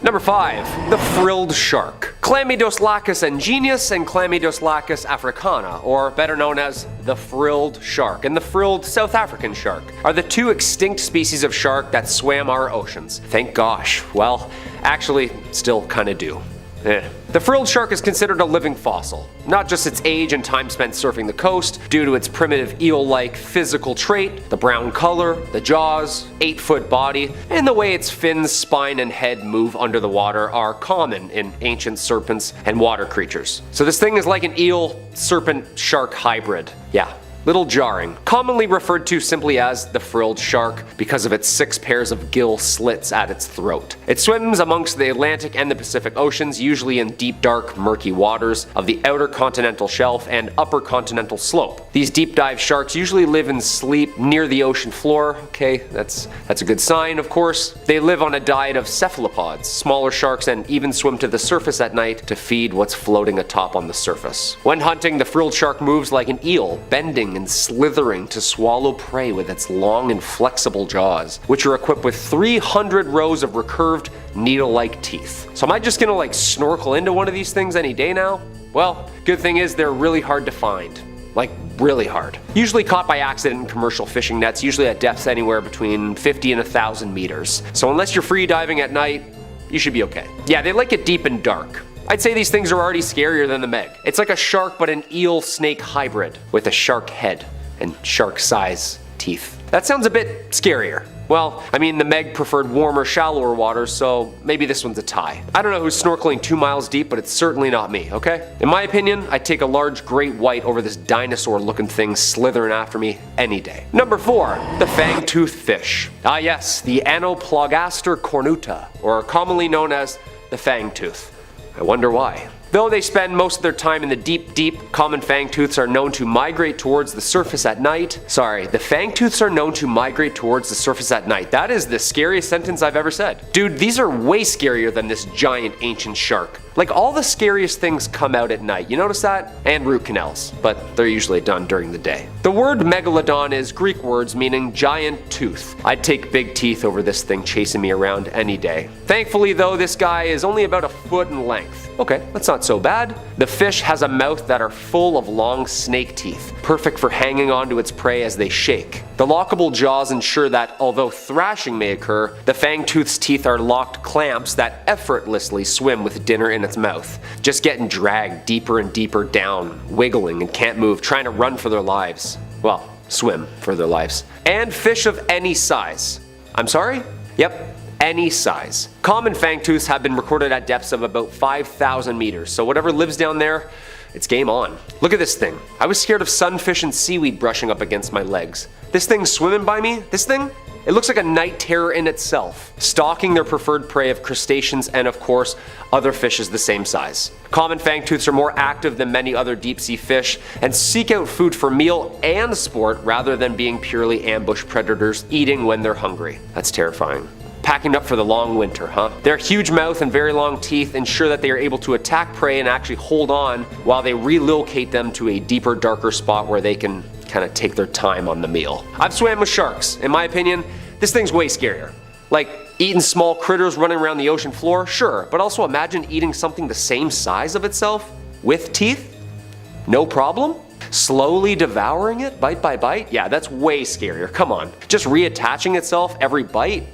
Number 5. The frilled shark. Chlamydoslacus angeneus and Chlamydoslacus africana, or better known as the frilled shark and the frilled South African shark, are the two extinct species of shark that swam our oceans. Thank gosh. Well, actually, still kinda do. The frilled shark is considered a living fossil, not just its age and time spent surfing the coast, due to its primitive eel-like physical trait, the brown color, the jaws, 8-foot body, and the way its fins, spine, and head move under the water are common in ancient serpents and water creatures. So this thing is like an eel-serpent-shark hybrid. Yeah. Little jarring. Commonly referred to simply as the frilled shark because of its 6 pairs of gill slits at its throat. It swims amongst the Atlantic and the Pacific Oceans, usually in deep, dark, murky waters of the outer continental shelf and upper continental slope. These deep dive sharks usually live and sleep near the ocean floor. Okay, that's a good sign, of course. They live on a diet of cephalopods, smaller sharks, and even swim to the surface at night to feed what's floating atop on the surface. When hunting, the frilled shark moves like an eel, bending and slithering to swallow prey with its long and flexible jaws, which are equipped with 300 rows of recurved, needle-like teeth. So am I just gonna like snorkel into one of these things any day now? Well, good thing is they're really hard to find. Like, really hard. Usually caught by accident in commercial fishing nets, usually at depths anywhere between 50 and 1,000 meters. So unless you're free diving at night, you should be okay. Yeah, they like it deep and dark. I'd say these things are already scarier than the Meg. It's like a shark but an eel-snake hybrid with a shark head and shark-size teeth. That sounds a bit scarier. Well, I mean, the Meg preferred warmer, shallower waters, so maybe this one's a tie. I don't know who's snorkeling 2 miles deep, but it's certainly not me, okay? In my opinion, I'd take a large great white over this dinosaur-looking thing slithering after me any day. Number 4. The fangtooth fish. Ah yes, the Anoplogaster cornuta, or commonly known as the fangtooth. I wonder why. Though they spend most of their time in the deep, common fangtooths are known to migrate towards the surface at night. Sorry, the fangtooths are known to migrate towards the surface at night. That is the scariest sentence I've ever said. Dude, these are way scarier than this giant ancient shark. Like, all the scariest things come out at night, you notice that? And root canals, but they're usually done during the day. The word Megalodon is Greek words meaning giant tooth. I'd take big teeth over this thing chasing me around any day. Thankfully though, this guy is only about 1 foot in length. Okay, that's not so bad. The fish has a mouth that are full of long snake teeth, perfect for hanging onto its prey as they shake. The lockable jaws ensure that, although thrashing may occur, the fangtooth's teeth are locked clamps that effortlessly swim with dinner in its mouth, just getting dragged deeper and deeper down, wiggling and can't move, trying to run for their lives. Well, swim for their lives. And fish of any size. I'm sorry? Yep. Any size. Common fangtooths have been recorded at depths of about 5,000 meters, so whatever lives down there, it's game on. Look at this thing. I was scared of sunfish and seaweed brushing up against my legs. This thing swimming by me, this thing? It looks like a night terror in itself, stalking their preferred prey of crustaceans and of course, other fishes the same size. Common fangtooths are more active than many other deep sea fish and seek out food for meal and sport rather than being purely ambush predators eating when they're hungry. That's terrifying. Packing up for the long winter, huh? Their huge mouth and very long teeth ensure that they are able to attack prey and actually hold on while they relocate them to a deeper, darker spot where they can kind of take their time on the meal. I've swam with sharks. In my opinion, this thing's way scarier. Like, eating small critters running around the ocean floor, sure, but also imagine eating something the same size of itself with teeth? No problem? Slowly devouring it, bite by bite? Yeah, that's way scarier. Come on. Just reattaching itself every bite?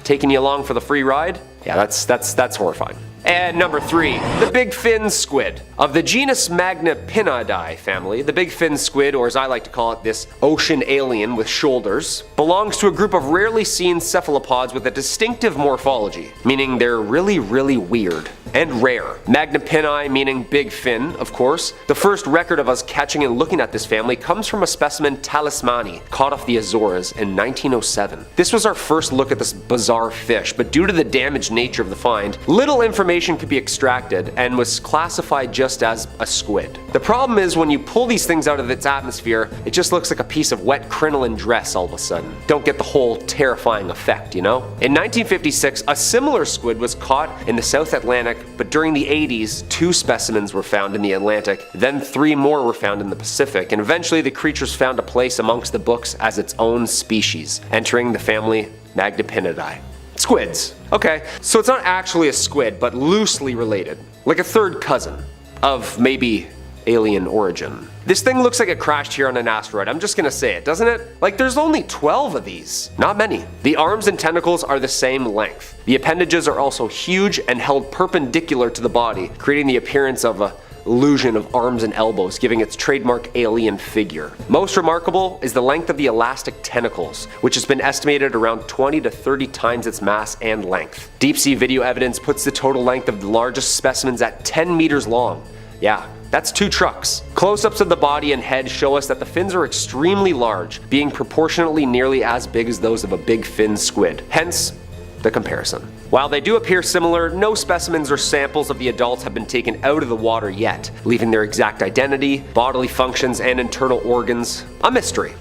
Taking you along for the free ride? Yeah, that's horrifying. And number 3, the big fin squid. Of the genus Magnapinidae family, the big fin squid, or as I like to call it, this ocean alien with shoulders, belongs to a group of rarely seen cephalopods with a distinctive morphology, meaning they're really weird and rare. Magnapini meaning big fin, of course. The first record of us catching and looking at this family comes from a specimen talismani caught off the Azores in 1907. This was our first look at this bizarre fish, but due to the damaged nature of the find, little information could be extracted and was classified just as a squid. The problem is when you pull these things out of its atmosphere, it just looks like a piece of wet crinoline dress all of a sudden. Don't get the whole terrifying effect, you know? In 1956, a similar squid was caught in the South Atlantic, but during the 80s, 2 specimens were found in the Atlantic, then 3 more were found in the Pacific, and eventually the creatures found a place amongst the books as its own species, entering the family Magnapinidae. Squids. Okay, so it's not actually a squid, but loosely related. Like a third cousin of maybe alien origin. This thing looks like it crashed here on an asteroid, I'm just gonna say it, doesn't it? Like there's only 12 of these. Not many. The arms and tentacles are the same length. The appendages are also huge and held perpendicular to the body, creating the appearance of a illusion of arms and elbows, giving its trademark alien figure. Most remarkable is the length of the elastic tentacles, which has been estimated around 20 to 30 times its mass and length. Deep sea video evidence puts the total length of the largest specimens at 10 meters long. Yeah, that's 2 trucks. Close-ups of the body and head show us that the fins are extremely large, being proportionately nearly as big as those of a big fin squid. Hence, the comparison. While they do appear similar, no specimens or samples of the adults have been taken out of the water yet, leaving their exact identity, bodily functions, and internal organs a mystery.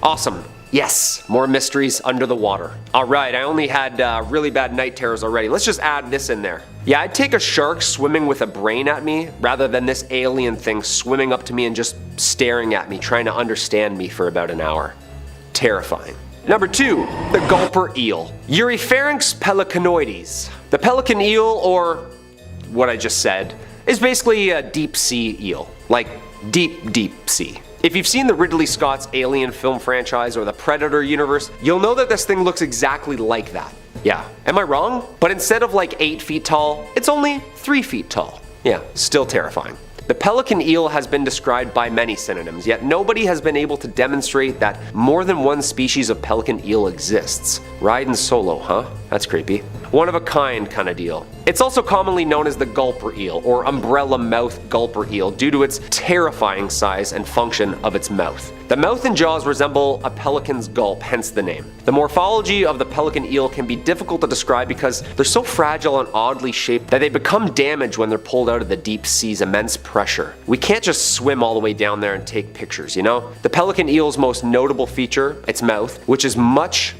Awesome. Yes, more mysteries under the water. Alright, I only had really bad night terrors already. Let's just add this in there. Yeah, I'd take a shark swimming with a brain at me rather than this alien thing swimming up to me and just staring at me, trying to understand me for about an hour. Terrifying. Number 2, the gulper eel. Eurypharynx pelicanoides. The pelican eel, or what I just said, is basically a deep sea eel. Like deep sea. If you've seen the Ridley Scott's Alien film franchise or the Predator universe, you'll know that this thing looks exactly like that. Yeah, am I wrong? But instead of like 8 feet tall, it's only 3 feet tall. Yeah, still terrifying. The pelican eel has been described by many synonyms, yet nobody has been able to demonstrate that more than one species of pelican eel exists. Riding solo, huh? That's creepy. One of a kind kinda deal. It's also commonly known as the gulper eel, or umbrella mouth gulper eel, due to its terrifying size and function of its mouth. The mouth and jaws resemble a pelican's gulp, hence the name. The morphology of the pelican eel can be difficult to describe because they're so fragile and oddly shaped that they become damaged when they're pulled out of the deep sea's immense pressure. We can't just swim all the way down there and take pictures, you know? The pelican eel's most notable feature, its mouth, which is much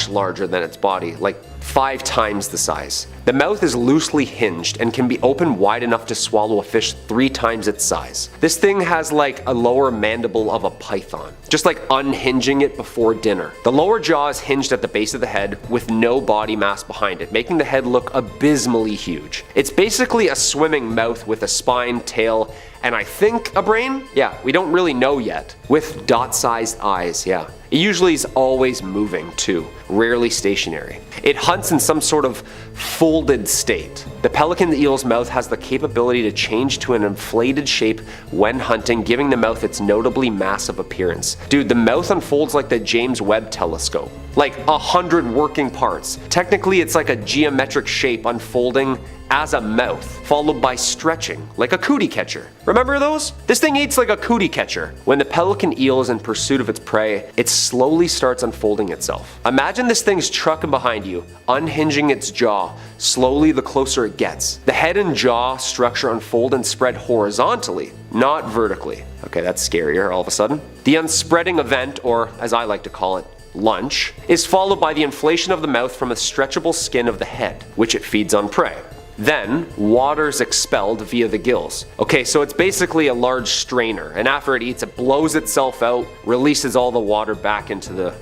larger than its body, like 5 times the size. The mouth is loosely hinged and can be opened wide enough to swallow a fish 3 times its size. This thing has like a lower mandible of a python, just like unhinging it before dinner. The lower jaw is hinged at the base of the head with no body mass behind it, making the head look abysmally huge. It's basically a swimming mouth with a spine, tail, and I think a brain? Yeah, we don't really know yet. With dot-sized eyes, yeah. It usually is always moving too, rarely stationary. It hunts in some sort of folded state. The pelican eel's mouth has the capability to change to an inflated shape when hunting, giving the mouth its notably massive appearance. Dude, the mouth unfolds like the James Webb telescope. Like 100 working parts. Technically, it's like a geometric shape unfolding as a mouth, followed by stretching, like a cootie catcher. Remember those? This thing eats like a cootie catcher. When the pelican eel is in pursuit of its prey, it slowly starts unfolding itself. Imagine this thing's trucking behind you, unhinging its jaw, slowly the closer it gets. The head and jaw structure unfold and spread horizontally, not vertically. Okay, that's scarier all of a sudden. The unspreading event, or as I like to call it, lunch, is followed by the inflation of the mouth from a stretchable skin of the head, which it feeds on prey. Then, water's expelled via the gills. Okay, so it's basically a large strainer, and after it eats, it blows itself out, releases all the water back into the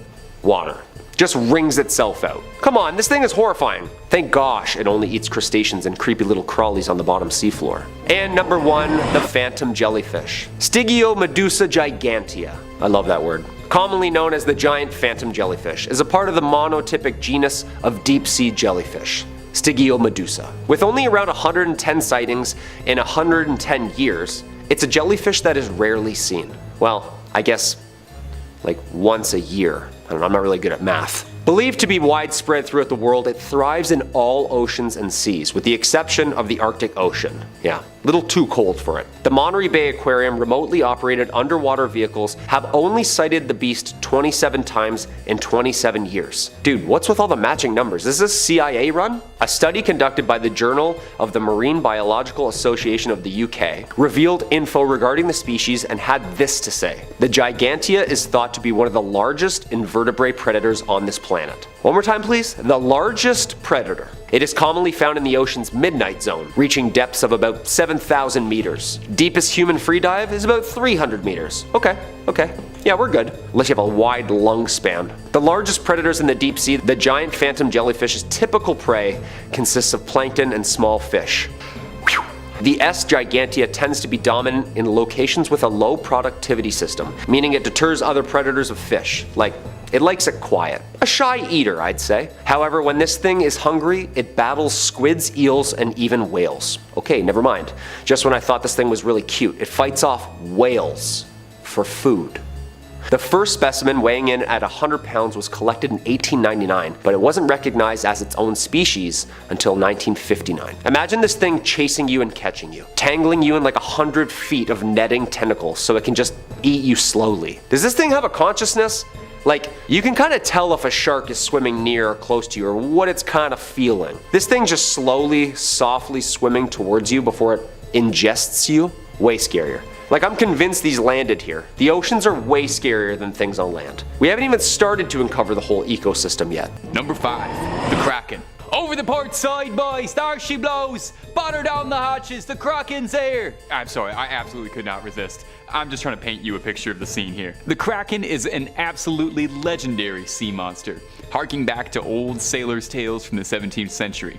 water. Just wrings itself out. Come on, this thing is horrifying. Thank gosh it only eats crustaceans and creepy little crawlies on the bottom seafloor. And number 1, the phantom jellyfish. Stygiomedusa gigantea. I love that word. Commonly known as the giant phantom jellyfish, is a part of the monotypic genus of deep sea jellyfish. Stygiomedusa. With only around 110 sightings in 110 years, it's a jellyfish that is rarely seen. Well, I guess like once a year. I don't know, I'm not really good at math. Believed to be widespread throughout the world, it thrives in all oceans and seas, with the exception of the Arctic Ocean. Yeah, a little too cold for it. The Monterey Bay Aquarium remotely operated underwater vehicles have only sighted the beast 27 times in 27 years. Dude, what's with all the matching numbers? Is this CIA run? A study conducted by the Journal of the Marine Biological Association of the UK revealed info regarding the species and had this to say. The gigantea is thought to be one of the largest invertebrate predators on this planet. planet. One more time please. The largest predator. It is commonly found in the ocean's midnight zone, reaching depths of about 7,000 meters. Deepest human free dive is about 300 meters. Okay. Yeah, we're good. Unless you have a wide lung span. The largest predators in the deep sea, the giant phantom jellyfish's typical prey consists of plankton and small fish. The S. gigantea tends to be dominant in locations with a low productivity system, meaning it deters other predators of fish. Like, it likes it quiet. A shy eater, I'd say. However, when this thing is hungry, it battles squids, eels, and even whales. Okay, never mind. Just when I thought this thing was really cute, it fights off whales for food. The first specimen, weighing in at 100 pounds, was collected in 1899, but it wasn't recognized as its own species until 1959. Imagine this thing chasing you and catching you, tangling you in like 100 feet of netting tentacles so it can just eat you slowly. Does this thing have a consciousness? Like, you can kind of tell if a shark is swimming near or close to you or what it's kind of feeling. This thing just slowly, softly swimming towards you before it ingests you? Way scarier. Like, I'm convinced these landed here. The oceans are way scarier than things on land. We haven't even started to uncover the whole ecosystem yet. Number 5. The Kraken. Over the port side, boys! There she blows! Batter down the hatches, the Kraken's here! I'm sorry, I absolutely could not resist. I'm just trying to paint you a picture of the scene here. The Kraken is an absolutely legendary sea monster, harking back to old sailors' tales from the 17th century.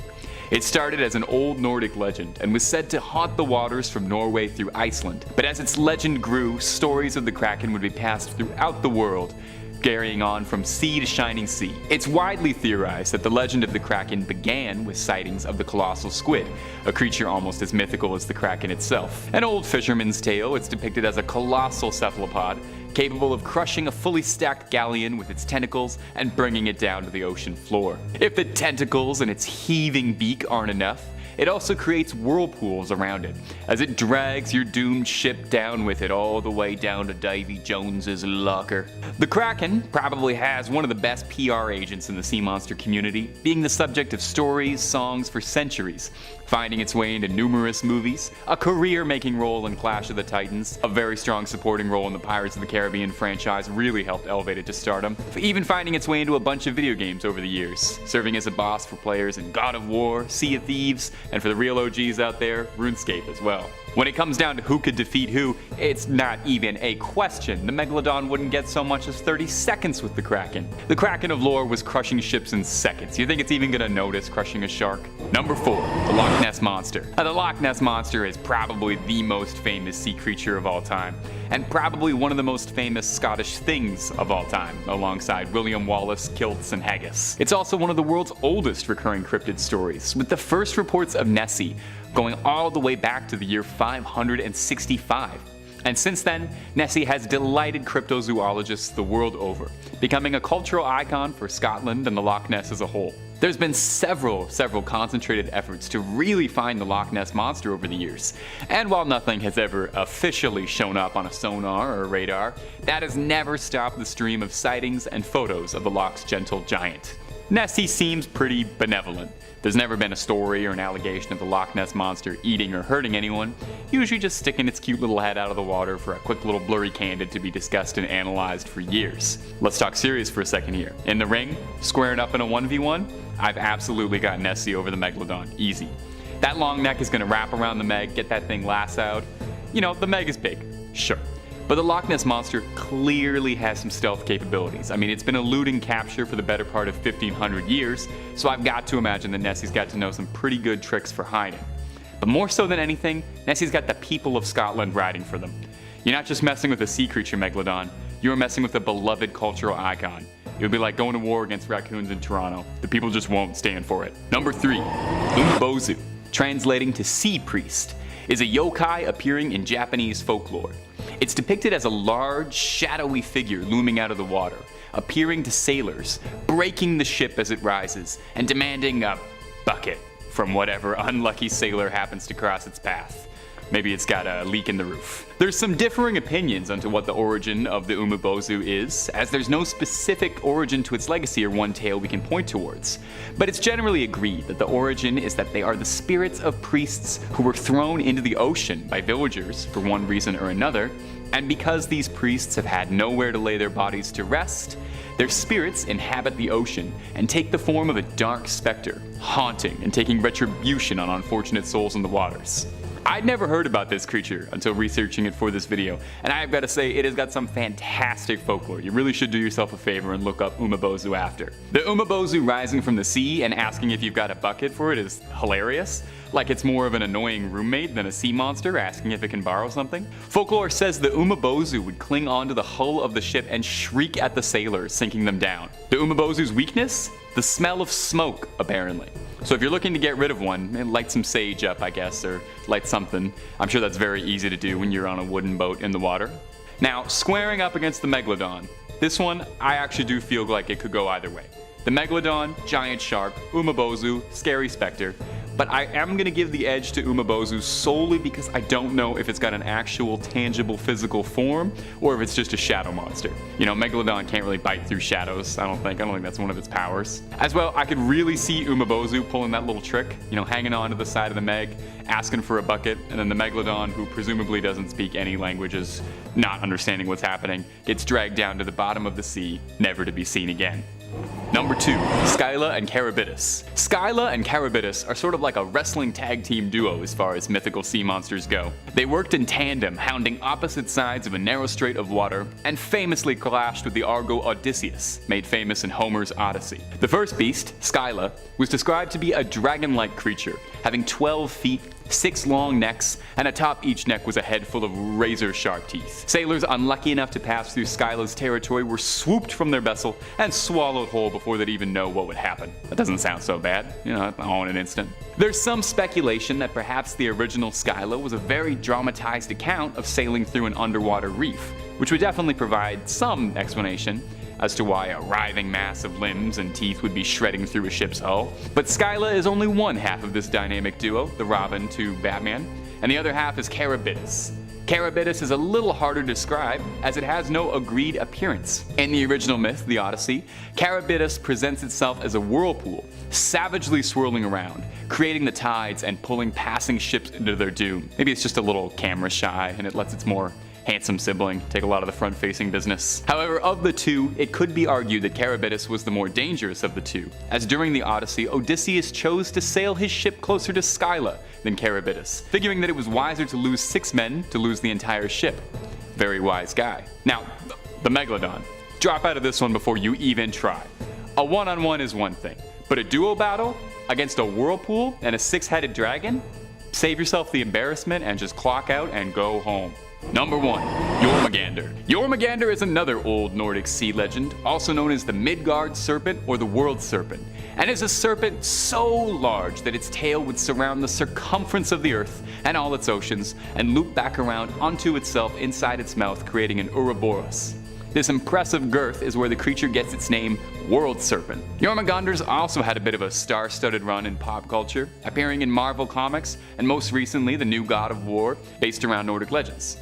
It started as an old Nordic legend and was said to haunt the waters from Norway through Iceland. But as its legend grew, stories of the Kraken would be passed throughout the world, carrying on from sea to shining sea. It's widely theorized that the legend of the Kraken began with sightings of the colossal squid, a creature almost as mythical as the Kraken itself. An old fisherman's tale, it's depicted as a colossal cephalopod, capable of crushing a fully stacked galleon with its tentacles and bringing it down to the ocean floor. If the tentacles and its heaving beak aren't enough, it also creates whirlpools around it, as it drags your doomed ship down with it all the way down to Davy Jones's locker. The Kraken probably has one of the best PR agents in the sea monster community, being the subject of stories, songs for centuries, finding its way into numerous movies, a career-making role in Clash of the Titans, a very strong supporting role in the Pirates of the Caribbean franchise really helped elevate it to stardom, even finding its way into a bunch of video games over the years, serving as a boss for players in God of War, Sea of Thieves, and for the real OGs out there, RuneScape as well. When it comes down to who could defeat who, it's not even a question. The Megalodon wouldn't get so much as 30 seconds with the Kraken. The Kraken of lore was crushing ships in seconds. You think it's even gonna notice crushing a shark? Number 4, the Loch Ness Monster. Now, the Loch Ness Monster is probably the most famous sea creature of all time, and probably one of the most famous Scottish things of all time, alongside William Wallace, kilts, and haggis. It's also one of the world's oldest recurring cryptid stories, with the first reports of Nessie going all the way back to the year 565. And since then, Nessie has delighted cryptozoologists the world over, becoming a cultural icon for Scotland and the Loch Ness as a whole. There's been several concentrated efforts to really find the Loch Ness Monster over the years, and while nothing has ever officially shown up on a sonar or a radar, that has never stopped the stream of sightings and photos of the Loch's gentle giant. Nessie seems pretty benevolent. There's never been a story or an allegation of the Loch Ness Monster eating or hurting anyone, usually just sticking its cute little head out of the water for a quick little blurry candid to be discussed and analyzed for years. Let's talk serious for a second here. In the ring, squaring up in a 1v1, I've absolutely got Nessie over the Megalodon, easy. That long neck is gonna wrap around the Meg, get that thing lassoed. You know, the Meg is big, sure. But the Loch Ness Monster clearly has some stealth capabilities. I mean, it's been eluding capture for the better part of 1,500 years, so I've got to imagine that Nessie's got to know some pretty good tricks for hiding. But more so than anything, Nessie's got the people of Scotland riding for them. You're not just messing with a sea creature Megalodon, you're messing with a beloved cultural icon. It would be like going to war against raccoons in Toronto. The people just won't stand for it. Number 3, Umubozu, translating to sea priest, is a yokai appearing in Japanese folklore. It's depicted as a large, shadowy figure looming out of the water, appearing to sailors, breaking the ship as it rises, and demanding a bucket from whatever unlucky sailor happens to cross its path. Maybe it's got a leak in the roof. There's some differing opinions onto what the origin of the Umubozu is, as there's no specific origin to its legacy or one tale we can point towards. But it's generally agreed that the origin is that they are the spirits of priests who were thrown into the ocean by villagers for one reason or another, and because these priests have had nowhere to lay their bodies to rest, their spirits inhabit the ocean and take the form of a dark specter, haunting and taking retribution on unfortunate souls in the waters. I'd never heard about this creature until researching it for this video, and I've got to say it has got some fantastic folklore. You really should do yourself a favor and look up Umubozu after. The Umubozu rising from the sea and asking if you've got a bucket for it is hilarious. Like it's more of an annoying roommate than a sea monster asking if it can borrow something. Folklore says the Umubozu would cling onto the hull of the ship and shriek at the sailors, sinking them down. The Umubozu's weakness? The smell of smoke, apparently. So if you're looking to get rid of one, light some sage up, I guess, or light something. I'm sure that's very easy to do when you're on a wooden boat in the water. Now, squaring up against the Megalodon. This one, I actually do feel like it could go either way. The Megalodon, giant shark, Umubozu, scary specter. But I am going to give the edge to Umubozu solely because I don't know if it's got an actual tangible physical form or if it's just a shadow monster. You know, Megalodon can't really bite through shadows, I don't think that's one of its powers. As well, I could really see Umubozu pulling that little trick, you know, hanging on to the side of the Meg, asking for a bucket, and then the Megalodon, who presumably doesn't speak any languages, not understanding what's happening, gets dragged down to the bottom of the sea, never to be seen again. Number 2, Skyla and Karabitus. Skyla and Karabitus are sort of like a wrestling tag team duo as far as mythical sea monsters go. They worked in tandem, hounding opposite sides of a narrow strait of water, and famously clashed with the Argo Odysseus, made famous in Homer's Odyssey. The first beast, Skyla, was described to be a dragon-like creature, having 12 feet, 6 long necks, and atop each neck was a head full of razor-sharp teeth. Sailors unlucky enough to pass through Skyla's territory were swooped from their vessel and swallowed whole before they'd even know what would happen. That doesn't sound so bad, you know, all in an instant. There's some speculation that perhaps the original Skyla was a very dramatized account of sailing through an underwater reef, which would definitely provide some explanation as to why a writhing mass of limbs and teeth would be shredding through a ship's hull. But Skyla is only one half of this dynamic duo, the Robin to Batman, and the other half is Karabitus. Karabitus is a little harder to describe, as it has no agreed appearance. In the original myth, the Odyssey, Karabitus presents itself as a whirlpool, savagely swirling around, creating the tides and pulling passing ships into their doom. Maybe it's just a little camera shy, and it lets its more handsome sibling take a lot of the front-facing business. However, of the two, it could be argued that Karabitus was the more dangerous of the two, as during the Odyssey, Odysseus chose to sail his ship closer to Skyla than Karabitus, figuring that it was wiser to lose 6 men to lose the entire ship. Very wise guy. Now, the Megalodon. Drop out of this one before you even try. A one-on-one is one thing, but a duo battle against a whirlpool and a 6-headed dragon? Save yourself the embarrassment and just clock out and go home. Number 1, Yormagander. Yormagander is another old Nordic sea legend, also known as the Midgard serpent or the world serpent, and is a serpent so large that its tail would surround the circumference of the earth and all its oceans and loop back around onto itself inside its mouth, creating an Ouroboros. This impressive girth is where the creature gets its name, World Serpent. Yormagander's also had a bit of a star-studded run in pop culture, appearing in Marvel Comics and most recently the new God of War, based around Nordic legends.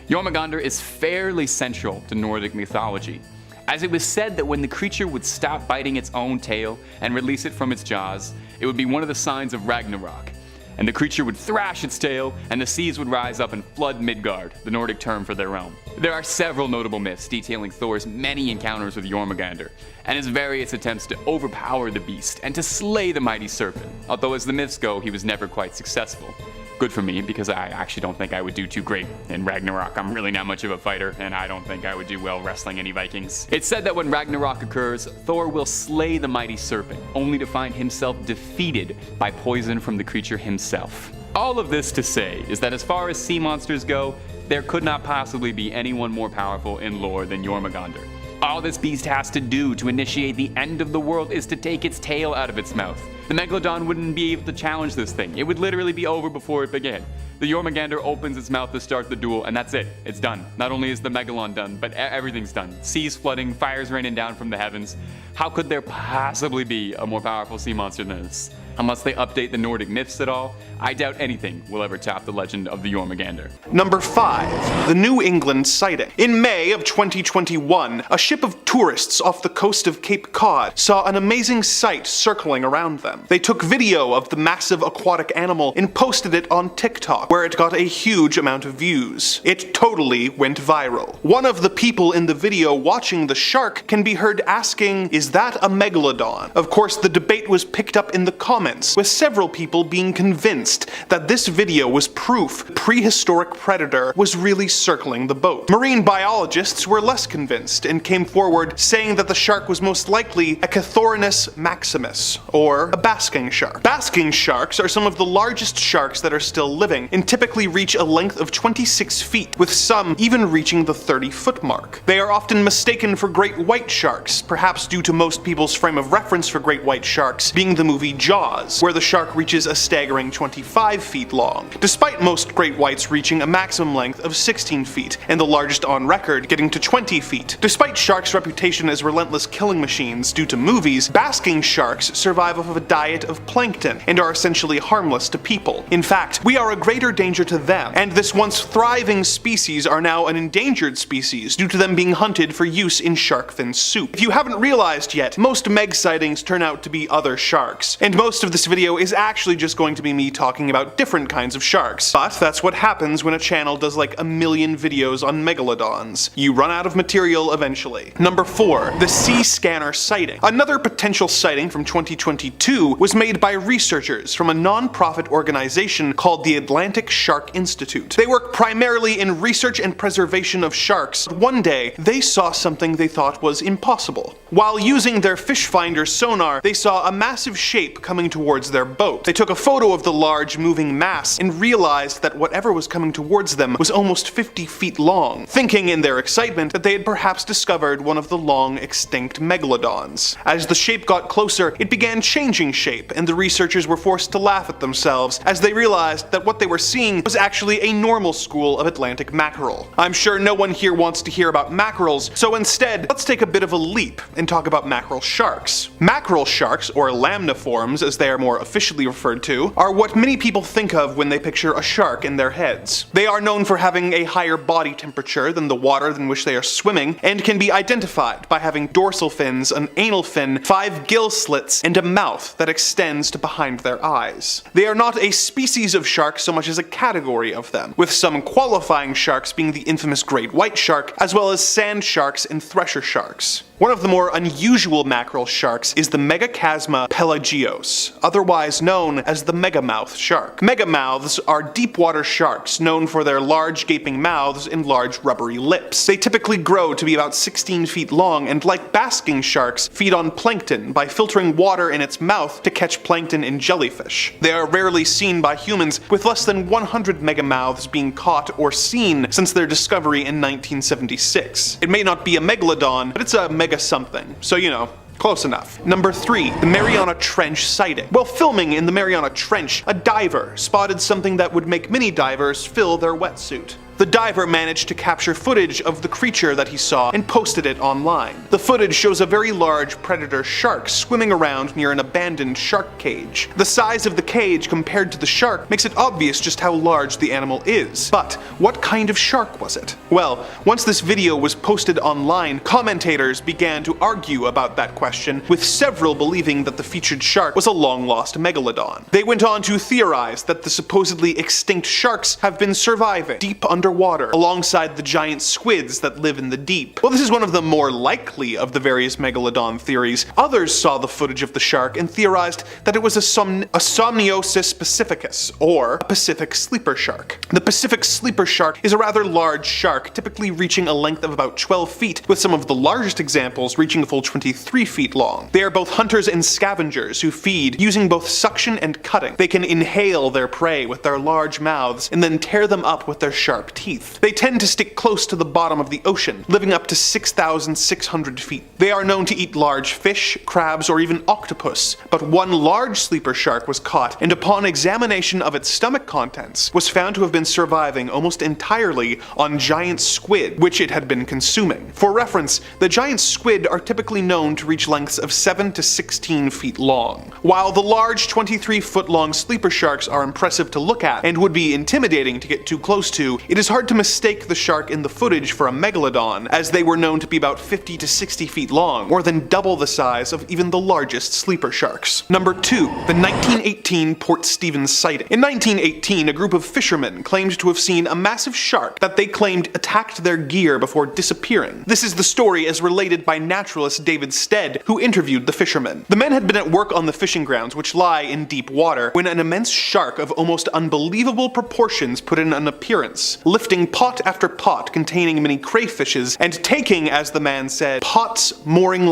Yormagander is fairly central to Nordic mythology, as it was said that when the creature would stop biting its own tail and release it from its jaws, it would be one of the signs of Ragnarok, and the creature would thrash its tail and the seas would rise up and flood Midgard, the Nordic term for their realm. There are several notable myths detailing Thor's many encounters with Yormagander, and his various attempts to overpower the beast and to slay the mighty serpent, although as the myths go, he was never quite successful. Good for me, because I actually don't think I would do too great in Ragnarok. I'm really not much of a fighter, and I don't think I would do well wrestling any Vikings. It's said that when Ragnarok occurs, Thor will slay the mighty serpent, only to find himself defeated by poison from the creature himself. All of this to say is that as far as sea monsters go, there could not possibly be anyone more powerful in lore than Yormagander. All this beast has to do to initiate the end of the world is to take its tail out of its mouth. The Megalodon wouldn't be able to challenge this thing. It would literally be over before it began. The Yormagander opens its mouth to start the duel, and that's it. It's done. Not only is the Megalodon done, but everything's done. Seas flooding, fires raining down from the heavens. How could there possibly be a more powerful sea monster than this? Unless they update the Nordic myths at all, I doubt anything will ever top the legend of the Yormagander. Number 5. The New England Sighting. In May of 2021, a ship of tourists off the coast of Cape Cod saw an amazing sight circling around them. They took video of the massive aquatic animal and posted it on TikTok, where it got a huge amount of views. It totally went viral. One of the people in the video watching the shark can be heard asking, "Is that a megalodon?" Of course, the debate was picked up in the comments, with several people being convinced that this video was proof the prehistoric predator was really circling the boat. Marine biologists were less convinced and came forward saying that the shark was most likely a Cathorinus maximus, or a basking shark. Basking sharks are some of the largest sharks that are still living and typically reach a length of 26 feet, with some even reaching the 30-foot mark. They are often mistaken for great white sharks, perhaps due to most people's frame of reference for great white sharks being the movie Jaws, where the shark reaches a staggering 25 feet long, despite most great whites reaching a maximum length of 16 feet, and the largest on record getting to 20 feet. Despite sharks' reputation as relentless killing machines due to movies, basking sharks survive off of a diet of plankton and are essentially harmless to people. In fact, we are a greater danger to them, and this once thriving species are now an endangered species due to them being hunted for use in shark fin soup. If you haven't realized yet, most Meg sightings turn out to be other sharks, and most of this video is actually just going to be me talking about different kinds of sharks. But that's what happens when a channel does like a million videos on megalodons. You run out of material eventually. Number 4. The Sea Scanner Sighting. Another potential sighting from 2022 was made by researchers from a non-profit organization called the Atlantic Shark Institute. They work primarily in research and preservation of sharks. One day, they saw something they thought was impossible. While using their fish finder sonar, they saw a massive shape coming towards their boat. They took a photo of the large moving mass and realized that whatever was coming towards them was almost 50 feet long, thinking in their excitement that they had perhaps discovered one of the long extinct megalodons. As the shape got closer, it began changing shape, and the researchers were forced to laugh at themselves as they realized that what they were seeing was actually a normal school of Atlantic mackerel. I'm sure no one here wants to hear about mackerels, so instead, let's take a bit of a leap and talk about mackerel sharks. Mackerel sharks, or lamniforms as they are more officially referred to, are what many people think of when they picture a shark in their heads. They are known for having a higher body temperature than the water in which they are swimming, and can be identified by having dorsal fins, an anal fin, 5 gill slits, and a mouth that extends to behind their eyes. They are not a species of shark so much as a category of them, with some qualifying sharks being the infamous great white shark, as well as sand sharks and thresher sharks. One of the more unusual mackerel sharks is the Megachasma pelagios, otherwise known as the megamouth shark. Megamouths are deep-water sharks known for their large gaping mouths and large rubbery lips. They typically grow to be about 16 feet long and, like basking sharks, feed on plankton by filtering water in its mouth to catch plankton and jellyfish. They are rarely seen by humans, with less than 100 megamouths being caught or seen since their discovery in 1976. It may not be a megalodon, but it's a mega something, so you know, close enough. Number 3. The Mariana Trench Sighting. While filming in the Mariana Trench, a diver spotted something that would make many divers fill their wetsuit. The diver managed to capture footage of the creature that he saw and posted it online. The footage shows a very large predator shark swimming around near an abandoned shark cage. The size of the cage compared to the shark makes it obvious just how large the animal is. But what kind of shark was it? Well, once this video was posted online, commentators began to argue about that question, with several believing that the featured shark was a long-lost megalodon. They went on to theorize that the supposedly extinct sharks have been surviving deep underwater alongside the giant squids that live in the deep. Well, this is one of the more likely of the various megalodon theories. Others saw the footage of the shark and theorized that it was a Somniosis pacificus, or a Pacific sleeper shark. The Pacific sleeper shark is a rather large shark, typically reaching a length of about 12 feet, with some of the largest examples reaching a full 23 feet long. They are both hunters and scavengers who feed using both suction and cutting. They can inhale their prey with their large mouths and then tear them up with their sharp teeth. teeth. They tend to stick close to the bottom of the ocean, living up to 6,600 feet. They are known to eat large fish, crabs, or even octopus, but one large sleeper shark was caught, and upon examination of its stomach contents, was found to have been surviving almost entirely on giant squid, which it had been consuming. For reference, the giant squid are typically known to reach lengths of 7 to 16 feet long. While the large 23-foot-long sleeper sharks are impressive to look at and would be intimidating to get too close to, it is hard to mistake the shark in the footage for a megalodon, as they were known to be about 50 to 60 feet long, more than double the size of even the largest sleeper sharks. Number 2. The 1918 Port Stevens sighting. In 1918, a group of fishermen claimed to have seen a massive shark that they claimed attacked their gear before disappearing. This is the story as related by naturalist David Stead, who interviewed the fishermen. The men had been at work on the fishing grounds, which lie in deep water, when an immense shark of almost unbelievable proportions put in an appearance, lifting pot after pot containing many crayfishes, and taking, as the man said, pots and mooring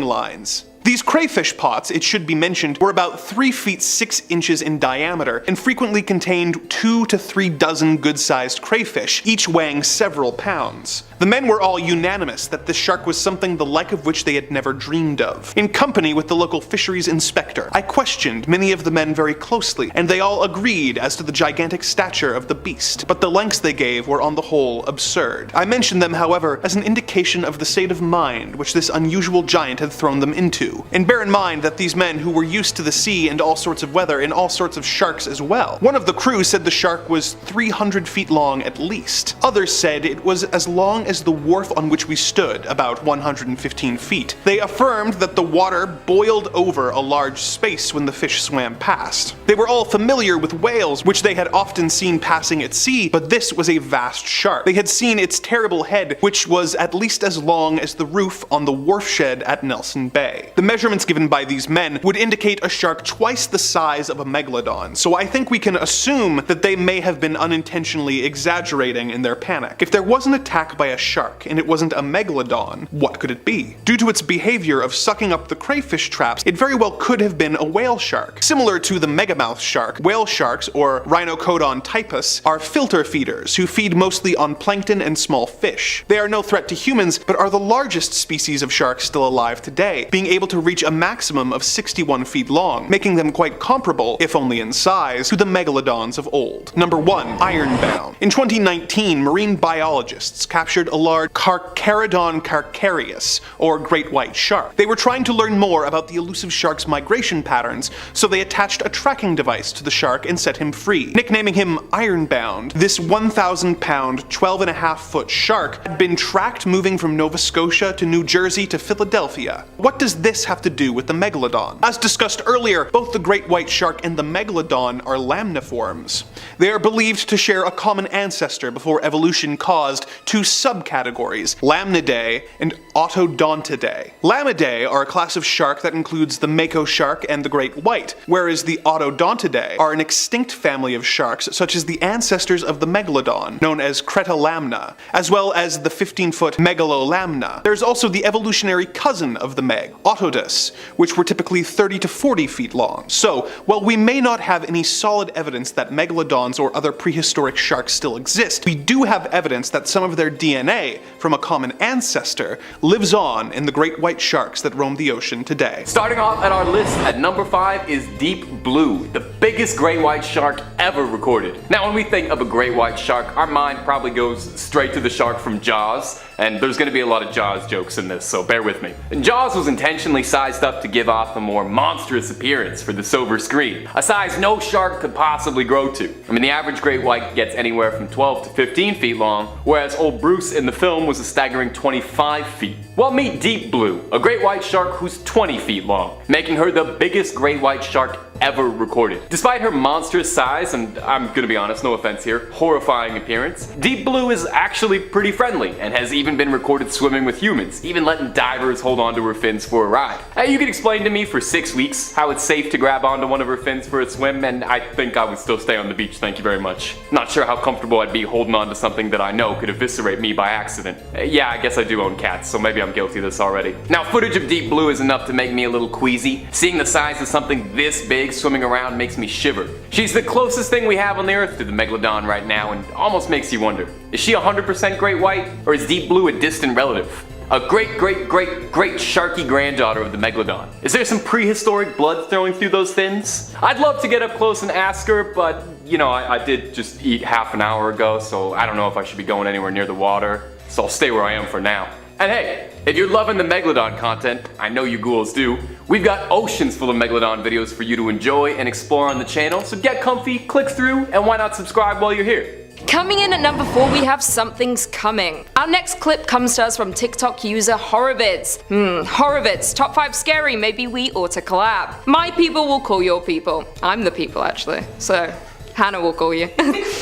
lines. These crayfish pots, it should be mentioned, were about 3 feet 6 inches in diameter and frequently contained 2 to 3 dozen good-sized crayfish, each weighing several pounds. The men were all unanimous that this shark was something the like of which they had never dreamed of. In company with the local fisheries inspector, I questioned many of the men very closely, and they all agreed as to the gigantic stature of the beast, but the lengths they gave were on the whole absurd. I mentioned them, however, as an indication of the state of mind which this unusual giant had thrown them into. And bear in mind that these men who were used to the sea and all sorts of weather and all sorts of sharks as well. One of the crew said the shark was 300 feet long at least. Others said it was as long as the wharf on which we stood, about 115 feet. They affirmed that the water boiled over a large space when the fish swam past. They were all familiar with whales, which they had often seen passing at sea, but this was a vast shark. They had seen its terrible head, which was at least as long as the roof on the wharf shed at Nelson Bay. The measurements given by these men would indicate a shark twice the size of a megalodon, so I think we can assume that they may have been unintentionally exaggerating in their panic. If there was an attack by a shark and it wasn't a megalodon, what could it be? Due to its behavior of sucking up the crayfish traps, it very well could have been a whale shark. Similar to the megamouth shark, whale sharks, or Rhinocodon typus, are filter feeders who feed mostly on plankton and small fish. They are no threat to humans, but are the largest species of sharks still alive today, being able to reach a maximum of 61 feet long, making them quite comparable, if only in size, to the megalodons of old. Number 1. Ironbound. In 2019, marine biologists captured a large Carcharodon carcharius, or great white shark. They were trying to learn more about the elusive shark's migration patterns, so they attached a tracking device to the shark and set him free. Nicknaming him Ironbound, this 1,000-pound, 12.5-foot shark had been tracked moving from Nova Scotia to New Jersey to Philadelphia. What does this have to do with the megalodon? As discussed earlier, both the great white shark and the megalodon are lamniforms. They are believed to share a common ancestor before evolution caused two subcategories, Lamnidae and Autodontidae. Lamnidae are a class of shark that includes the mako shark and the great white, whereas the Autodontidae are an extinct family of sharks such as the ancestors of the megalodon, known as Cretalamna, as well as the 15-foot Megalolamna. There's also the evolutionary cousin of the meg, Autodus, which were typically 30 to 40 feet long. So, while we may not have any solid evidence that megalodons or other prehistoric sharks still exist, we do have evidence that some of their DNA from a common ancestor lives on in the great white sharks that roam the ocean today. Starting off at our list at number 5 is Deep Blue, the biggest great white shark ever recorded. Now when we think of a great white shark, our mind probably goes straight to the shark from Jaws, and there's going to be a lot of Jaws jokes in this, so bear with me. Jaws was intentionally sized up to give off a more monstrous appearance for the silver screen, a size no shark could possibly grow to. I mean, the average great white gets anywhere from 12 to 15 feet long, whereas old Bruce in the film was a staggering 25 feet. Well, meet Deep Blue, a great white shark who's 20 feet long, making her the biggest great white shark ever recorded. Despite her monstrous size, and I'm gonna be honest, no offense here, horrifying appearance, Deep Blue is actually pretty friendly and has even been recorded swimming with humans, even letting divers hold onto her fins for a ride. You could explain to me for 6 weeks how it's safe to grab onto one of her fins for a swim, and I think I would still stay on the beach, thank you very much. Not sure how comfortable I'd be holding on to something that I know could eviscerate me by accident. Yeah, I guess I do own cats, so maybe I'm I'm guilty of this already. Now, footage of deep blue is enough to make me a little queasy. Seeing the size of something this big swimming around makes me shiver. She's the closest thing we have on the earth to the Megalodon right now, and almost makes you wonder, is she 100% great white, or is deep blue a distant relative? A great sharky granddaughter of the Megalodon. Is there some prehistoric blood throwing through those fins? I'd love to get up close and ask her, but you know, I did just eat half an hour ago, so I don't know if I should be going anywhere near the water, so I'll stay where I am for now. And hey, if you're loving the Megalodon content, I know you ghouls do, we've got oceans full of Megalodon videos for you to enjoy and explore on the channel, so get comfy, click through, and why not subscribe while you're here? Coming in at number 4, we have Something's Coming. Our next clip comes to us from TikTok user Horrorvids. Horrorvids, top 5 scary, maybe we ought to collab. My people will call your people. I'm the people actually, so Hannah will call you.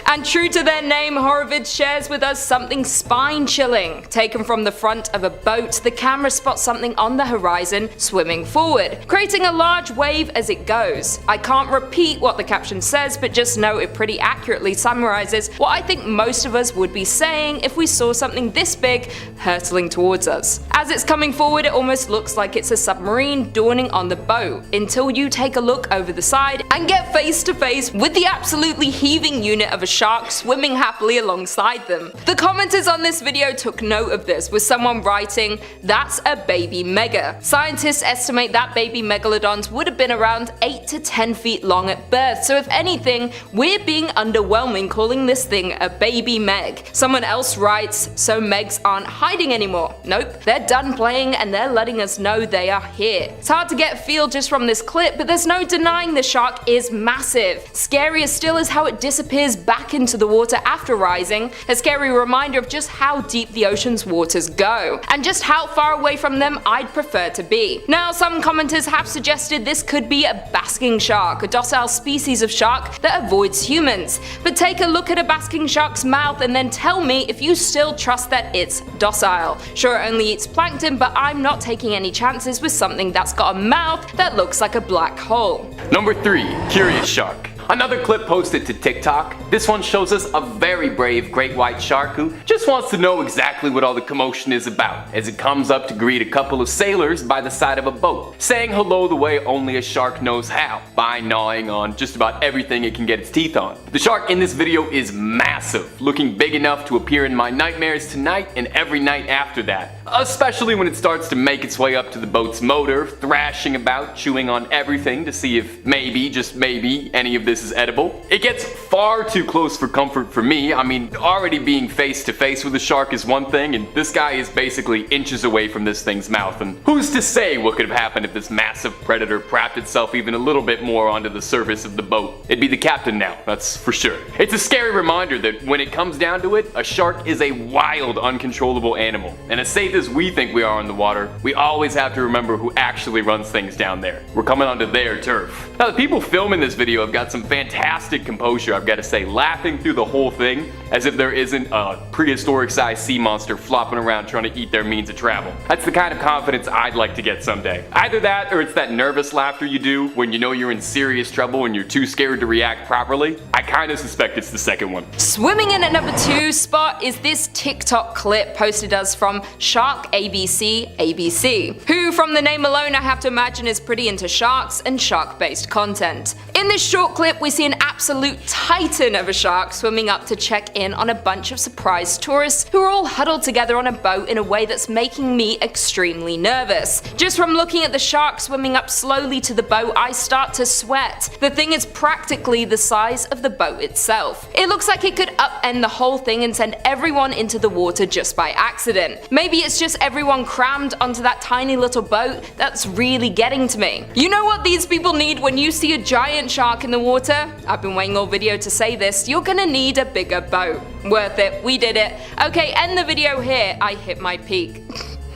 And true to their name, Horrorvids shares with us something spine-chilling. Taken from the front of a boat, the camera spots something on the horizon swimming forward, creating a large wave as it goes. I can't repeat what the caption says, but just know it pretty accurately summarizes what I think most of us would be saying if we saw something this big hurtling towards us. As it's coming forward, it almost looks like it's a submarine dawning on the boat, until you take a look over the side and get face to face with the absolutely heaving unit of a shark swimming happily alongside them. The commenters on this video took note of this, with someone writing, "That's a baby mega." Scientists estimate that baby megalodons would have been around 8 to 10 feet long at birth, so if anything, we're being underwhelming calling this thing a baby meg. Someone else writes, "So megs aren't hiding anymore." Nope, they're done playing and they're letting us know they are here. It's hard to get a feel just from this clip, but there's no denying the shark is massive. Scarier still is how it disappears back into the water after rising, a scary reminder of just how deep the ocean's waters go, and just how far away from them I'd prefer to be. Now, some commenters have suggested this could be a basking shark, a docile species of shark that avoids humans. But take a look at a basking shark's mouth and then tell me if you still trust that it's docile. Sure, it only eats plankton, but I'm not taking any chances with something that's got a mouth that looks like a black hole. Number 3, curious shark. Another clip posted to TikTok. This one shows us a very brave great white shark who just wants to know exactly what all the commotion is about, as it comes up to greet a couple of sailors by the side of a boat, saying hello the way only a shark knows how, by gnawing on just about everything it can get its teeth on. The shark in this video is massive, looking big enough to appear in my nightmares tonight and every night after that, especially when it starts to make its way up to the boat's motor, thrashing about, chewing on everything to see if maybe, just maybe, any of this is edible. It gets far too close for comfort for me. I mean, already being face to face with a shark is one thing, and this guy is basically inches away from this thing's mouth, and who's to say what could have happened if this massive predator prapped itself even a little bit more onto the surface of the boat? It'd be the captain now, that's for sure. It's a scary reminder that when it comes down to it, a shark is a wild, uncontrollable animal, and as safe as we think we are in the water, we always have to remember who actually runs things down there. We're coming onto their turf. Now, the people filming this video have got some fantastic composure, I've got to say, laughing through the whole thing as if there isn't a prehistoric sized sea monster flopping around trying to eat their means of travel. That's the kind of confidence I'd like to get someday. Either that, or it's that nervous laughter you do when you know you're in serious trouble and you're too scared to react properly. I kind of suspect it's the second one. Swimming in at number 2 spot is this TikTok clip posted us from Shark ABC, who from the name alone I have to imagine is pretty into sharks and shark-based content. In this short clip, we see an absolute titan of a shark swimming up to check in on a bunch of surprised tourists who are all huddled together on a boat in a way that's making me extremely nervous. Just from looking at the shark swimming up slowly to the boat, I start to sweat. The thing is practically the size of the boat itself. It looks like it could upend the whole thing and send everyone into the water just by accident. Maybe it's just everyone crammed onto that tiny little boat that's really getting to me. You know what these people need when you see a giant shark in the water? I've been waiting all video to say this, you're gonna need a bigger boat. Worth it, we did it. Okay, end the video here, I hit my peak.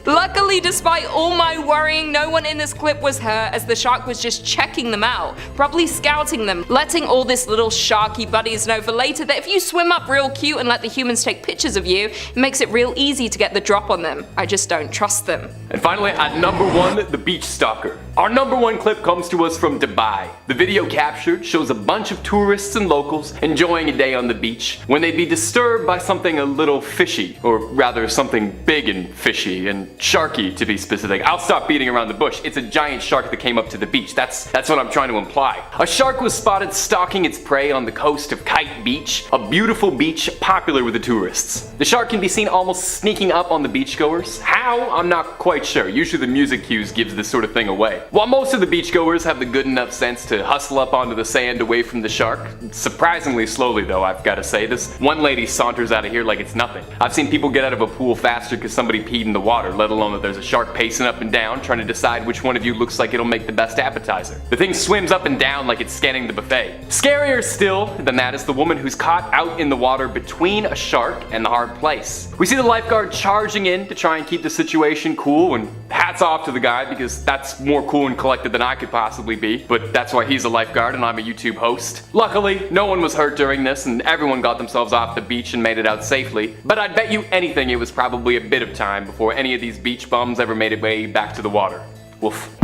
Luckily, despite all my worrying, no one in this clip was hurt, as the shark was just checking them out, probably scouting them, letting all this little sharky buddies know for later that if you swim up real cute and let the humans take pictures of you, it makes it real easy to get the drop on them. I just don't trust them. And finally, at number 1, the Beach Stalker. Our number 1 clip comes to us from Dubai. The video captured shows a bunch of tourists and locals enjoying a day on the beach when they'd be disturbed by something a little fishy, or rather something big and fishy, and sharky to be specific. I'll stop beating around the bush. It's a giant shark that came up to the beach. That's what I'm trying to imply. A shark was spotted stalking its prey on the coast of Kite Beach, a beautiful beach popular with the tourists. The shark can be seen almost sneaking up on the beachgoers. How? I'm not quite sure. Usually the music cues gives this sort of thing away. While most of the beachgoers have the good enough sense to hustle up onto the sand away from the shark, surprisingly slowly though, I've got to say. This one lady saunters out of here like it's nothing. I've seen people get out of a pool faster because somebody peed in the water, let alone that there's a shark pacing up and down trying to decide which one of you looks like it'll make the best appetizer. The thing swims up and down like it's scanning the buffet. Scarier still than that is the woman who's caught out in the water between a shark and the hard place. We see the lifeguard charging in to try and keep the situation cool, and hats off to the guy because that's more cool and collected than I could possibly be, but that's why he's a lifeguard and I'm a YouTube host. Luckily, no one was hurt during this and everyone got themselves off the beach and made it out safely, but I'd bet you anything it was probably a bit of time before any of these beach bums ever made it way back to the water. Woof.